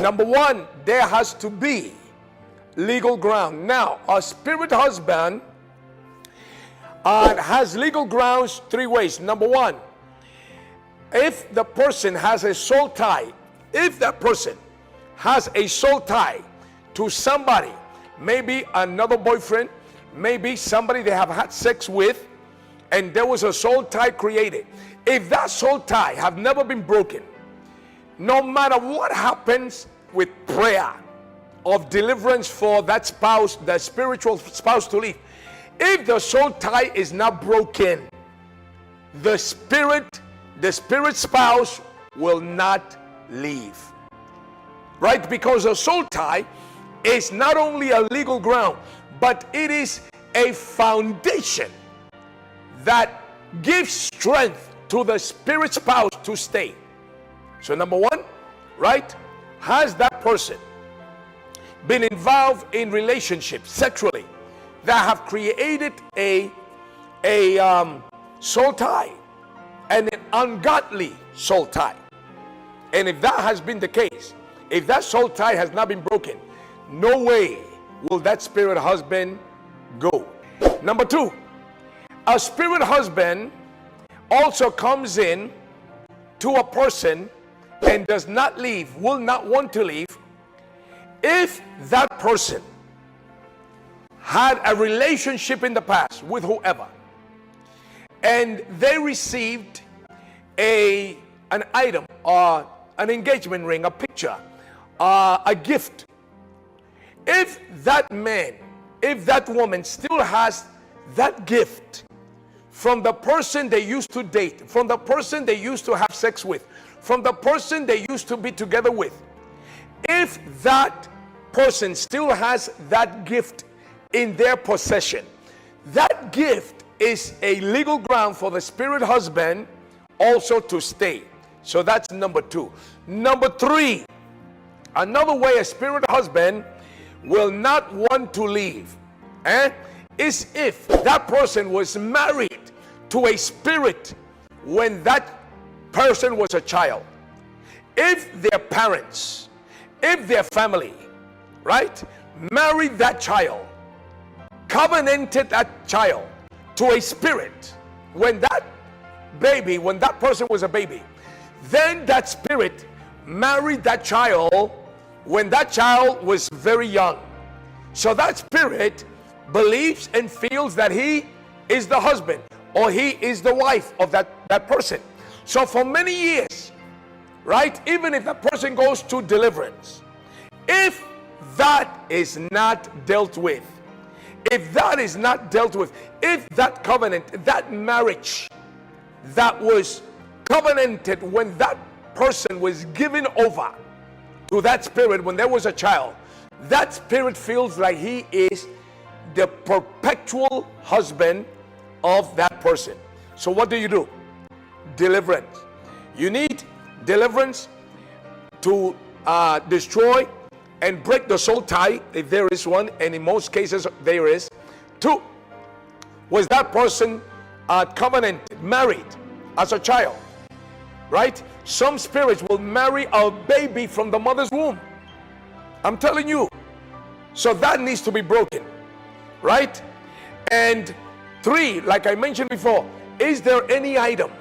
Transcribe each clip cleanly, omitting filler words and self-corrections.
Number one, there has to be legal ground. Now, a spirit husband has legal grounds three ways. Number one, if the person has a soul tie, if that person has a soul tie to somebody, maybe another boyfriend, maybe somebody they have had sex with, and there was a soul tie created. If that soul tie have never been broken, no matter what happens with prayer of deliverance for that spouse, that spiritual spouse to leave, if the soul tie is not broken, the spirit spouse will not leave. Right? Because a soul tie is not only a legal ground, but it is a foundation that gives strength to the spirit spouse to stay. So number one, right? Has that person been involved in relationships sexually that have created a soul tie, and an ungodly soul tie? And if that has been the case, if that soul tie has not been broken, no way will that spirit husband go. Number two, a spirit husband also comes in to a person and does not leave, will not want to leave, if that person had a relationship in the past with whoever, and they received an item, or an engagement ring, a picture, a gift. If that man, if that woman still has that gift from the person they used to date, from the person they used to have sex with, from the person they used to be together with, if that person still has that gift in their possession, that gift is a legal ground for the spirit husband also to stay. So that's number two. Number three, another way a spirit husband will not want to leave is if that person was married to a spirit when that person was a child. If their parents, if their family, right, married that child, covenanted that child to a spirit when that baby, when that person was a baby, then that spirit married that child when that child was very young. So that spirit believes and feels that he is the husband or he is the wife of that person. So for many years, right, even if that person goes to deliverance, if that is not dealt with, if that is not dealt with, if that covenant, that marriage that was covenanted when that person was given over to that spirit when there was a child, that spirit feels like he is the perpetual husband of that person. So what do? Deliverance. You need deliverance to destroy and break the soul tie, if there is one, and in most cases there is. Two, was that person covenanted, married as a child, right? Some spirits will marry a baby from the mother's womb. I'm telling you. So that needs to be broken, right? And three, like I mentioned before, is there any item,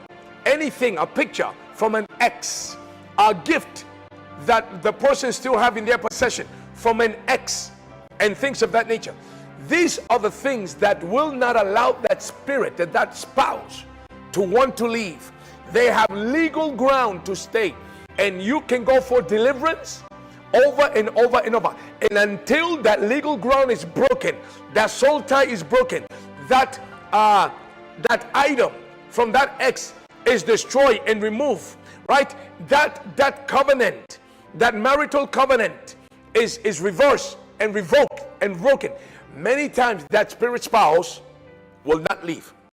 anything, a picture from an ex, a gift that the person still have in their possession from an ex, and things of that nature? These are the things that will not allow that spirit, that spouse, to want to leave. They have legal ground to stay, and you can go for deliverance over and over and over, and until that legal ground is broken, that soul tie is broken, that item from that ex is destroyed and removed, right? That covenant, that marital covenant is reversed and revoked and broken. Many times that spirit spouse will not leave.